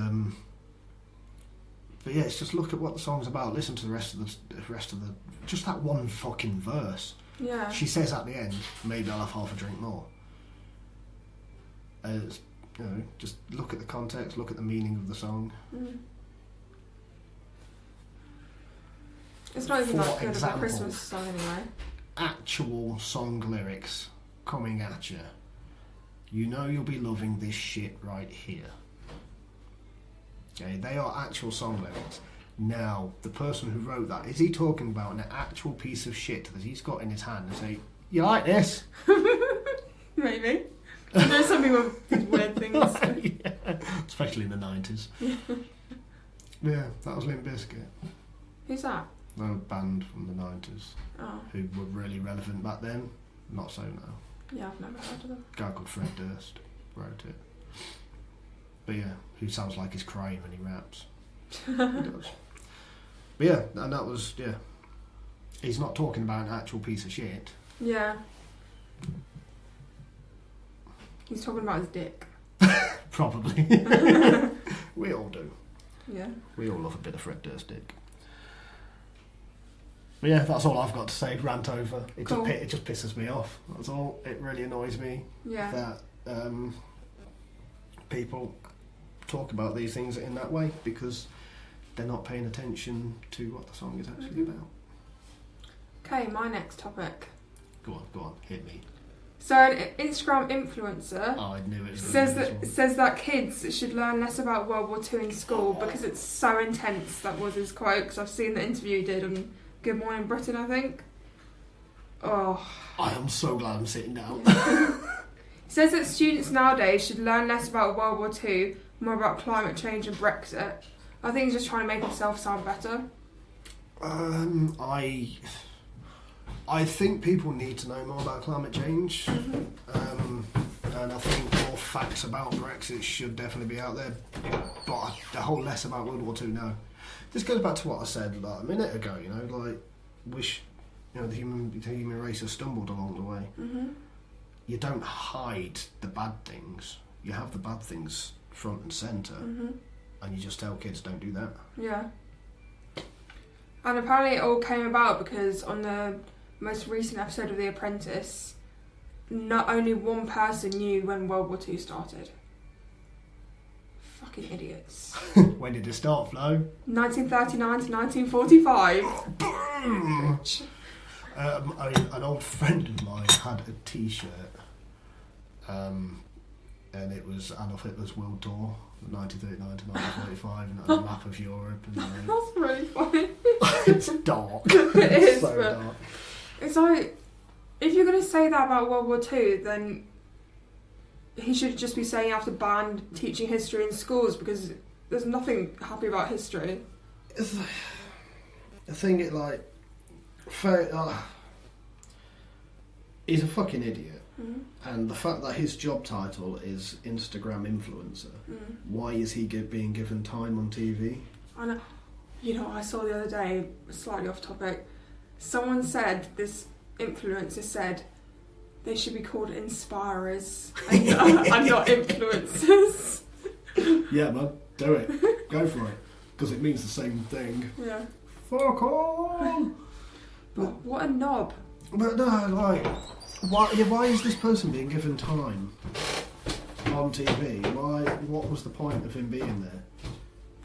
But yeah, it's just look at what the song's about. Listen to the rest of the just that one fucking verse. Yeah. She says at the end, maybe I'll have half a drink more. It's, just look at the context, look at the meaning of the song. It's not even that good of a Christmas song anyway. Actual song lyrics coming at you. You know you'll be loving this shit right here. Okay, they are actual song lyrics. Now, the person who wrote that, is he talking about an actual piece of shit that he's got in his hand and say, you like this? Maybe. There's some people with weird things. Yeah. Especially in the 90s. Yeah, that was Limp Bizkit. Who's that? A band from the 90s. Oh. Who were really relevant back then. Not so now. Yeah, I've never heard of them. A guy called Fred Durst wrote it. But yeah, who sounds like he's crying when he raps. He does. But yeah, and that was, yeah. He's not talking about an actual piece of shit. Yeah. He's talking about his dick. Probably. We all do. Yeah. We all love a bit of Fred Durst dick. But yeah, that's all I've got to say. Rant over. It just pisses me off. That's all. It really annoys me that people talk about these things in that way because they're not paying attention to what the song is actually about. Okay, my next topic. Go on, hit me. So an Instagram influencer I knew it was says that kids should learn less about World War II in school because it's so intense. That was his quote, because I've seen the interview he did on Good Morning Britain, I think. Oh. I am so glad I'm sitting down. He says that students nowadays should learn less about World War II, more about climate change and Brexit. I think he's just trying to make himself sound better. I think people need to know more about climate change, and I think more facts about Brexit should definitely be out there, but the whole less about World War II, no. This goes back to what I said like a minute ago, wish the human race has stumbled along the way. You don't hide the bad things, you have the bad things front and centre, and you just tell kids don't do that. Yeah. And apparently it all came about because on the most recent episode of The Apprentice, not only one person knew when World War II started. Fucking idiots. When did it start, Flo? 1939 to 1945. Boom! An old friend of mine had a T-shirt, and it was Adolf Hitler's World Tour, 1939 to 1945, and a map of Europe. And that's really funny. It's dark. It is, so dark. It's like, if you're going to say that about World War II, then he should just be saying you have to ban teaching history in schools because there's nothing happy about history. It's like, I think it he's a fucking idiot. And the fact that his job title is Instagram influencer, why is he being given time on TV? I know. I saw the other day, slightly off topic, someone said, this influencer said, they should be called inspirers and not influencers. Yeah, man, do it. Go for it. Because it means the same thing. Yeah. Fuck all! But what a knob. But no, why is this person being given time on TV? What was the point of him being there?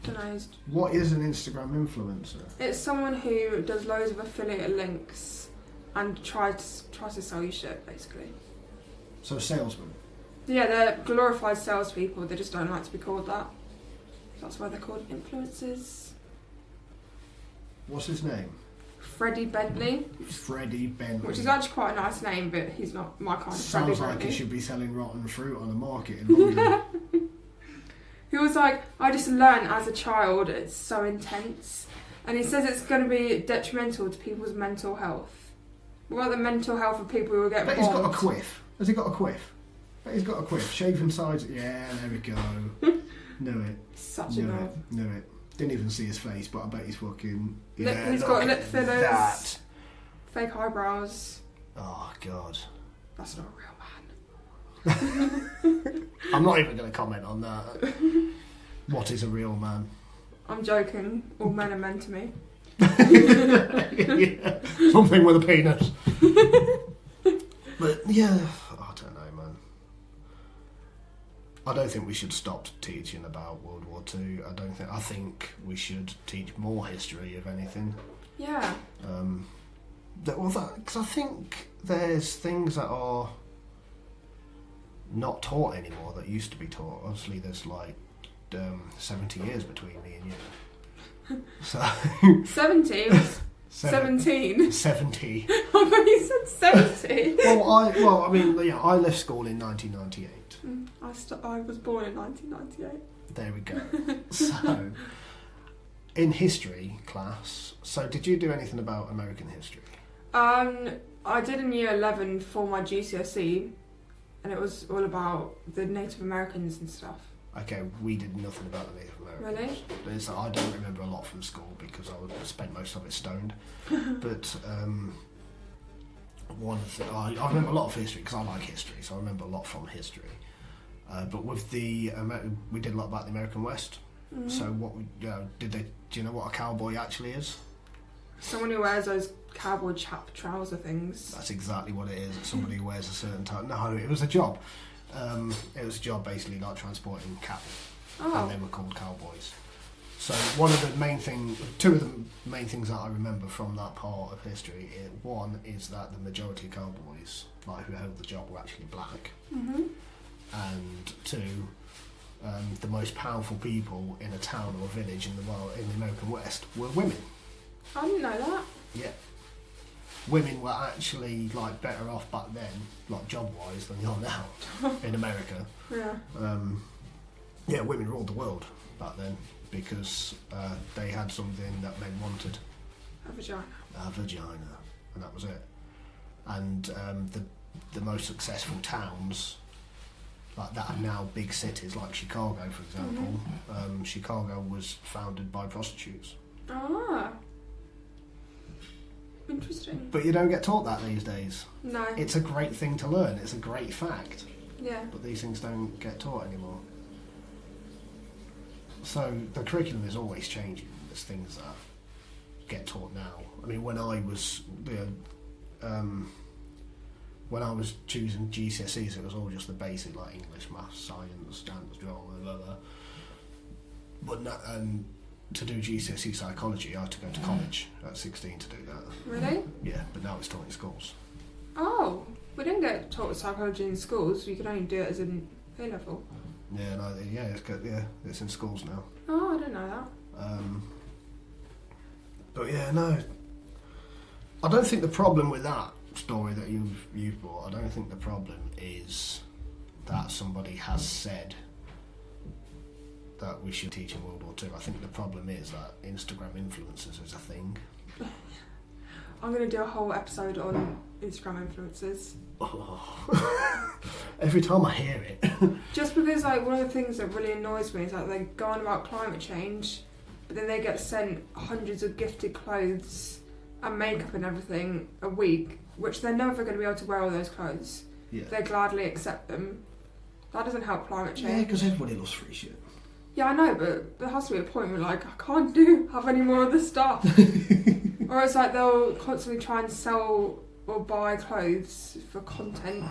Dunno. What is an Instagram influencer? It's someone who does loads of affiliate links and tries to sell you shit, basically. So salesman? Yeah, they're glorified salespeople. They just don't like to be called that. That's why they're called influencers. What's his name? Freddie Bentley. Freddie Bentley. Which is actually quite a nice name, but he's not my kind of Freddie Sounds like Bentley. he should be selling rotten fruit on a market in London. He was like, I just learned as a child, it's so intense. And he says it's going to be detrimental to people's mental health. What about the mental health of people who get bombed? He's got a quiff. Has he got a quiff? He's got a quiff. Shaving sides. Yeah, there we go. Knew it. Such a knob. Knew it. Didn't even see his face, but I bet he's fucking... He's got lip fillers. That. Fake eyebrows. Oh, God. That's not a real man. I'm not even going to comment on that. What is a real man? I'm joking. All men are men to me. Yeah. Something with a penis. But yeah, I don't know, man. I don't think we should stop teaching about World War II. I think we should teach more history, if anything. Yeah. Because I think there's things that are not taught anymore that used to be taught. Obviously, there's like 70 years between me and you. So 70? 17? 70. I thought you said 70. I mean, yeah, I left school in 1998. I was born in 1998. There we go. So, in history class, so did you do anything about American history? I did in year 11 for my GCSE, and it was all about the Native Americans and stuff. Okay, we did nothing about the Native Americans. Really? So I don't remember a lot from school because I spent most of it stoned. But I remember a lot of history because I like history, so I remember a lot from history. But with we did a lot about the American West. Mm-hmm. So do you know what a cowboy actually is? Someone who wears those cowboy chap trouser things. That's exactly what it is. Somebody who wears a certain type. No, it was a job. It was a job basically like transporting cattle, and they were called cowboys. So two of the main things that I remember from that part of history, one is that the majority of cowboys, like who held the job, were actually black, mm-hmm. and two, the most powerful people in a town or village in the American West were women. I didn't know that. Yeah. Women were actually like better off back then, like job-wise, than they are now in America. Yeah. Yeah, women ruled the world back then because they had something that men wanted. A vagina. A vagina, and that was it. And the most successful towns, like that are now big cities, like Chicago, for example. Mm-hmm. Chicago was founded by prostitutes. Ah. Interesting. But you don't get taught that these days. No. It's a great thing to learn. It's a great fact. Yeah. But these things don't get taught anymore. So the curriculum is always changing. There's things that get taught now. I mean, when I was choosing GCSEs, it was all just the basic like English, maths, science, standards, drama, blah blah. But to do GCSE psychology, I had to go to college at 16 to do that. Really? Yeah, but now it's taught in schools. Oh, we didn't get taught psychology in schools. You could only do it as an A level. Yeah, no, it's in schools now. Oh, I didn't know that. But yeah, no, I don't think the problem with that story that you've brought, I don't think the problem is that somebody has said that we should teach in World War II. I think the problem is that Instagram influencers is a thing. I'm going to do a whole episode on Instagram influencers. Oh. Every time I hear it. Just because like one of the things that really annoys me is that they go on about climate change, but then they get sent hundreds of gifted clothes and makeup and everything a week, which they're never going to be able to wear all those clothes. Yeah. They gladly accept them. That doesn't help climate change. Yeah, because everybody loves free shit. Yeah, I know, but there has to be a point where like, I can't have any more of this stuff. Or it's like they'll constantly try and sell or buy clothes for content.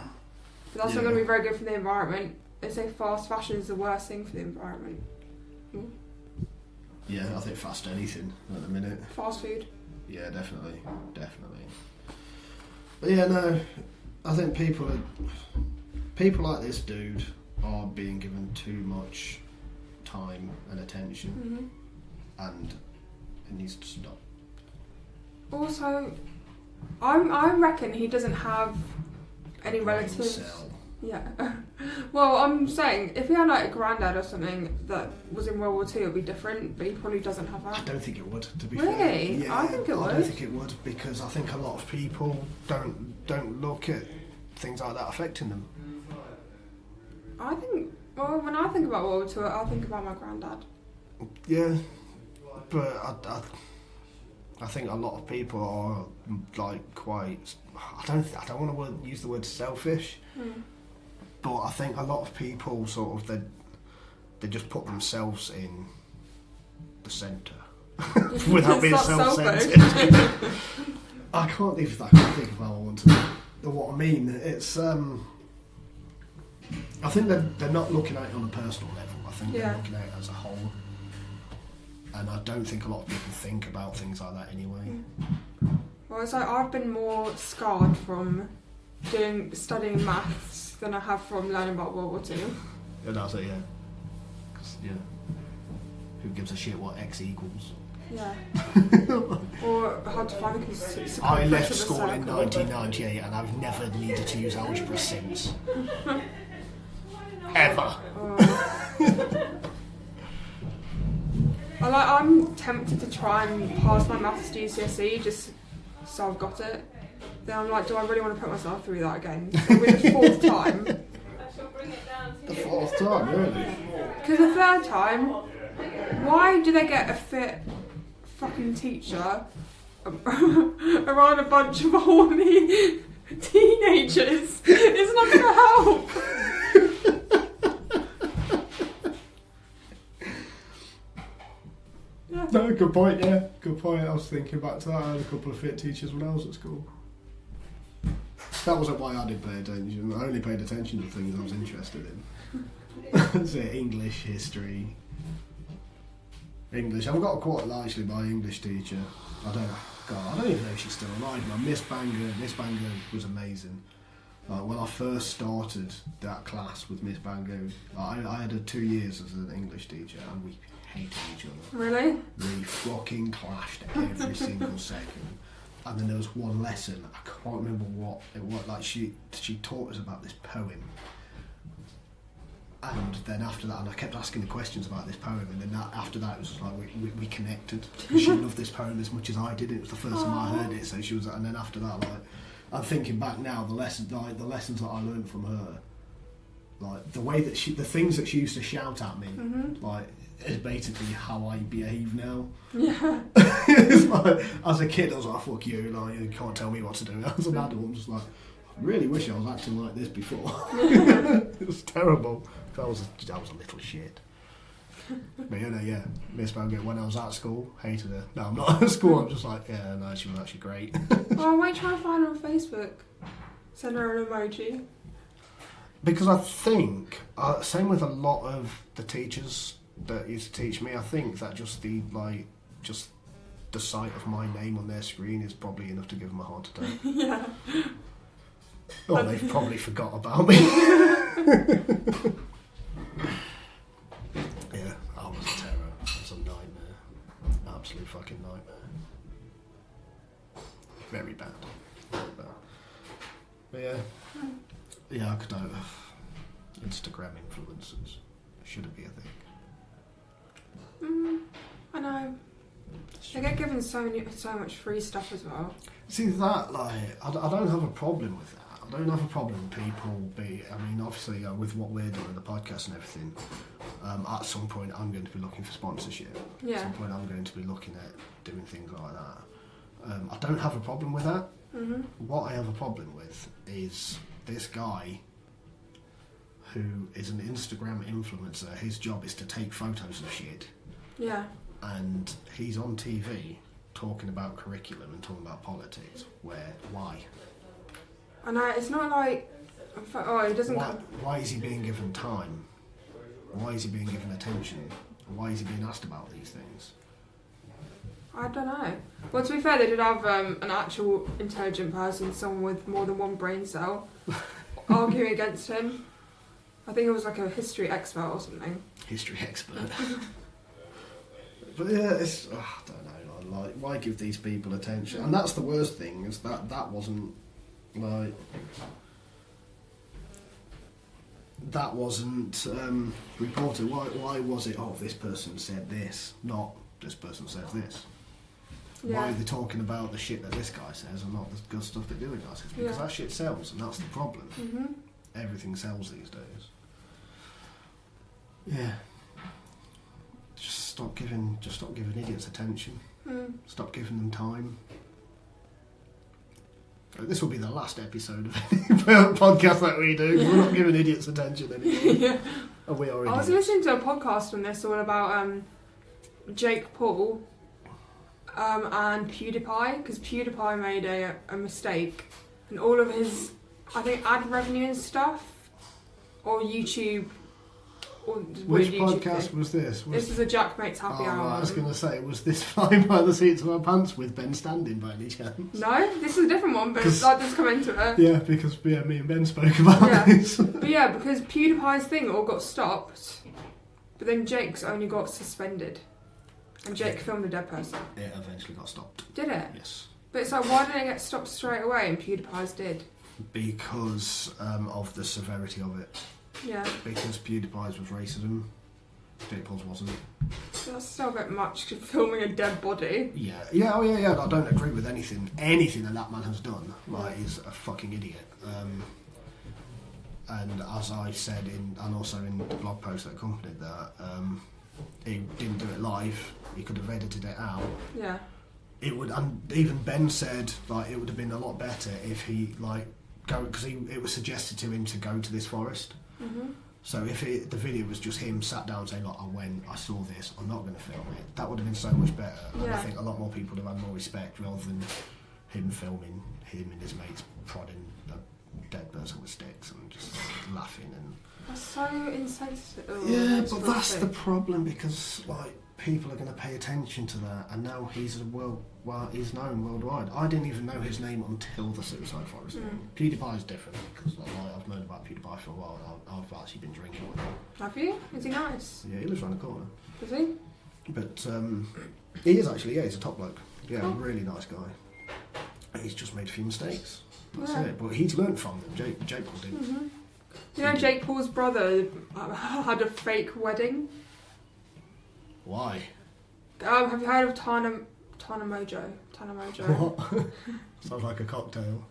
But that's not going to be very good for the environment. They say fast fashion is the worst thing for the environment. Yeah, I think fast anything at the minute. Fast food. Yeah, definitely. But yeah, no, I think people like this dude are being given too much time and attention, and it needs to stop. Also, I reckon he doesn't have any relatives. Yeah. Well, I'm saying if he had like a granddad or something that was in World War II, it would be different. But he probably doesn't have that. I don't think it would. To be fair. Really? Yeah, I think it would. I don't think it would because I think a lot of people don't look at things like that affecting them. I think. Well, when I think about World War II, I think about my granddad. Yeah, but I think a lot of people are like quite. I don't want to use the word selfish, but I think a lot of people sort of they just put themselves in the centre without being It's not self-centred. I can't think of how I want to do what I mean. It's I think they're not looking at it on a personal level. I think they're looking at it as a whole. And I don't think a lot of people think about things like that anyway. Well, it's like I've been more scarred from studying maths than I have from learning about World War II. Yeah, that's it, yeah. 'Cause, yeah. Who gives a shit what X equals? Yeah. Or how to find the I left school in 1998 and I've never needed to use algebra since. Ever. I'm tempted to try and pass my maths GCSE just so I've got it. Then I'm like, do I really want to put myself through that again? So with the fourth time. The fourth time, really? Because the third time, why do they get a fit fucking teacher around a bunch of horny teenagers? It's not going to help. No, good point, yeah. Good point. I was thinking back to that. I had a couple of fit teachers when I was at school. That wasn't why I did pay attention. I only paid attention to things I was interested in. So English, history. English. I've got quite largely my English teacher. I don't even know if she's still alive. My Miss Banger was amazing. When I first started that class with Miss Bango, I had 2 years as an English teacher and we hated each other. Really? We fucking clashed every single second. And then there was one lesson, I can't remember what it was, like she taught us about this poem. And then after that, and I kept asking the questions about this poem, and then after that it was just like we connected. She loved this poem as much as I did. It was the first time I heard it, so she was, and then after that, like, I'm thinking back now, the lessons that I learned from her, like the way that the things that she used to shout at me, like, is basically how I behave now. Yeah. It's like, as a kid, I was like, "Fuck you!" Like, you can't tell me what to do. As an adult, I'm just like, I really wish I was acting like this before. It was terrible. I was a little shit. But yeah, Miss Bango, when I was at school, hated her. No, I'm not at school, I'm just like, yeah, no, she was actually great. Oh, I might try and find her on Facebook. Send her an emoji. Because I think, same with a lot of the teachers that used to teach me, I think that just the sight of my name on their screen is probably enough to give them a heart attack. Yeah. Oh, they've probably forgot about me. Yeah, I was a terror. It was a nightmare. Absolute fucking nightmare. Very bad. But yeah, I could Instagram influencers. Should it be a thing? I know. They get given so much free stuff as well. See that, like, I don't have a problem with that. I don't have a problem with people obviously with what we're doing, the podcast and everything, at some point I'm going to be looking for sponsorship. Yeah. At some point I'm going to be looking at doing things like that. I don't have a problem with that. Mm-hmm. What I have a problem with is this guy who is an Instagram influencer. His job is to take photos of shit. Yeah. And he's on TV talking about curriculum and talking about politics. Why? I know, it's not like... Oh, he doesn't... Why is he being given time? Why is he being given attention? Why is he being asked about these things? I don't know. Well, to be fair, they did have an actual intelligent person, someone with more than one brain cell, arguing against him. I think it was like a history expert or something. History expert. But yeah, it's... I don't know. Like, why give these people attention? And that's the worst thing, is that wasn't... Like, that wasn't reported. Why was it, oh, this person said this, not this person says this? Yeah. Why are they talking about the shit that this guy says and not the good stuff that the other guy says? Because that shit sells, and that's the problem. Mm-hmm. Everything sells these days. Yeah. Just stop giving idiots attention. Stop giving them time. This will be the last episode of any podcast that we do. We're not giving idiots attention anymore. Yeah. And we are idiots. I was listening to a podcast on this all about Jake Paul and PewDiePie, because PewDiePie made a mistake, and all of his, I think, ad revenue and stuff, or YouTube. Or which YouTube podcast thing. was this? This was a Jack Mate's Happy Hour. Right, I was going to say, was this Flying by the Seats of Our Pants with Ben standing by any chance? No, this is a different one, but that does come into it. Yeah, because me and Ben spoke about this. But yeah, because PewDiePie's thing all got stopped, but then Jake's only got suspended. And Jake filmed a dead person. It eventually got stopped. Did it? Yes. But it's like, why didn't it get stopped straight away and PewDiePie's did? Because of the severity of it. Yeah. Because PewDiePie's was racism, Jake Paul's wasn't. That's still a bit much, filming a dead body. Yeah. I don't agree with anything that man has done. Like, he's a fucking idiot. And as I said and also in the blog post that accompanied that, he didn't do it live. He could have edited it out. Yeah. It would, and even Ben said like it would have been a lot better if he because it was suggested to him to go to this forest. Mm-hmm. So if the video was just him sat down saying, look, I saw this, I'm not going to film it, that would have been so much better. And I think a lot more people would have had more respect rather than him filming him and his mates prodding a dead person with sticks and just laughing. And that's so insensitive. Yeah, but that's the problem, because like people are going to pay attention to that, and now he's he's known worldwide. I didn't even know his name until the Suicide Forest thing. PewDiePie's different, because I've known about PewDiePie for a while. I've actually been drinking with him. Have you? Is he nice? Yeah, he lives around the corner. Does he? But he is actually, he's a top bloke. Yeah, cool. Really nice guy. He's just made a few mistakes. That's Yeah. it. But he's learned from them. Jake Paul did. Mm-hmm. You know, Jake Paul's brother had a fake wedding. Why? Have you heard of Tana Mojo? What? Sounds like a cocktail.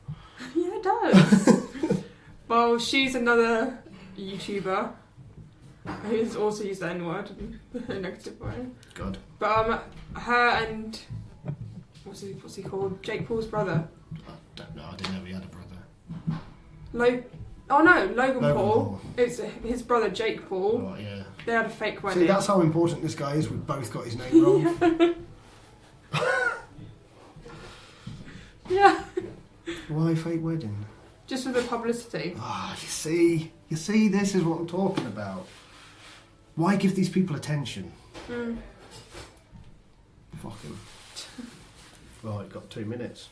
Yeah, it does. Well, she's another YouTuber who's also used the N-word in a negative way. Good. But her and what's he called? Jake Paul's brother. I don't know. I didn't know he had a brother. Logan Paul. It's his brother Jake Paul. Oh, yeah. They had a fake wedding. See, that's how important this guy is. We've both got his name wrong. Yeah. Why fake wedding? Just for the publicity. You see, this is what I'm talking about. Why give these people attention? Fucking. Right, got 2 minutes.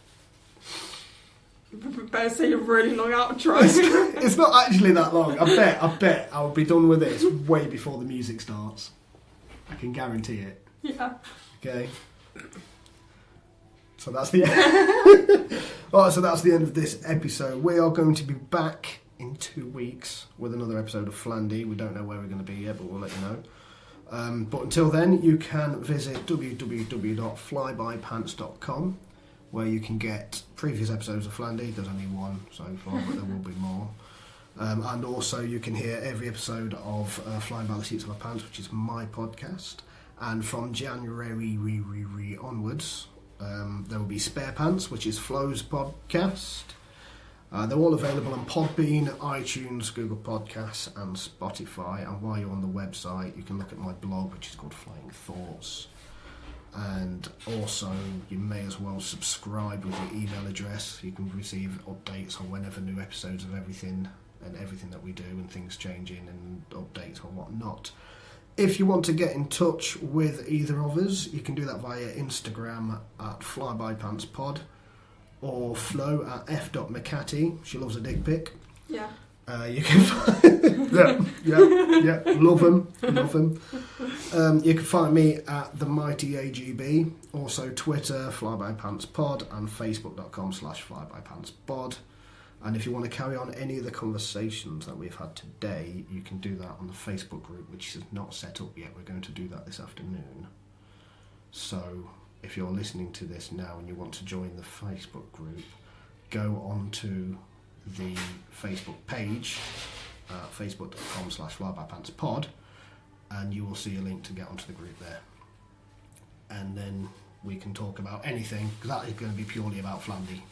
Better say a really long outro. It's not actually that long. I bet I'll be done with this way before the music starts. I can guarantee it. Yeah. Okay. So that's the end. Alright, so that's the end of this episode. We are going to be back in 2 weeks with another episode of Flandy. We don't know where we're going to be yet, but we'll let you know. But until then, you can visit www.flybypants.com, where you can get previous episodes of Flandy. There's only one so far, but there will be more. And also you can hear every episode of Flying by the Seats of Our Pants, which is my podcast. And from January onwards, there will be Spare Pants, which is Flo's podcast. They're all available on Podbean, iTunes, Google Podcasts and Spotify. And while you're on the website, you can look at my blog, which is called Flying Thoughts. And also, you may as well subscribe with your email address. You can receive updates on whenever new episodes of everything that we do, and things changing and updates or whatnot. If you want to get in touch with either of us, you can do that via Instagram at flybypantspod, or Flo at f.mcatty. She loves a dick pic. Yeah. You can yeah, love them. You can find me at the Mighty AGB, also Twitter, flybypantspod, and facebook.com/flybypantspod. And if you want to carry on any of the conversations that we've had today, you can do that on the Facebook group, which is not set up yet. We're going to do that this afternoon. So if you're listening to this now and you want to join the Facebook group, go on to the Facebook page, facebook.com/flybypantspod, and you will see a link to get onto the group there. And then we can talk about anything, because that is going to be purely about Flandy.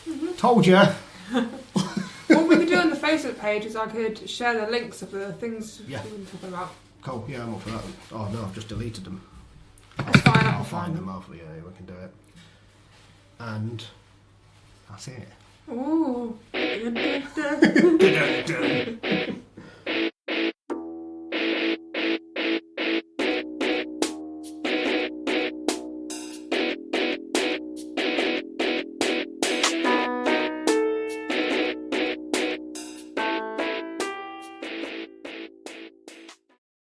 Mm-hmm. Told ya! What we could do on the Facebook page is I could share the links of the things we've been talking about. Cool, yeah, I'm up for that. Oh no, I've just deleted them. It's fine, I'll find them after, yeah, we can do it. And that's it. Ooh.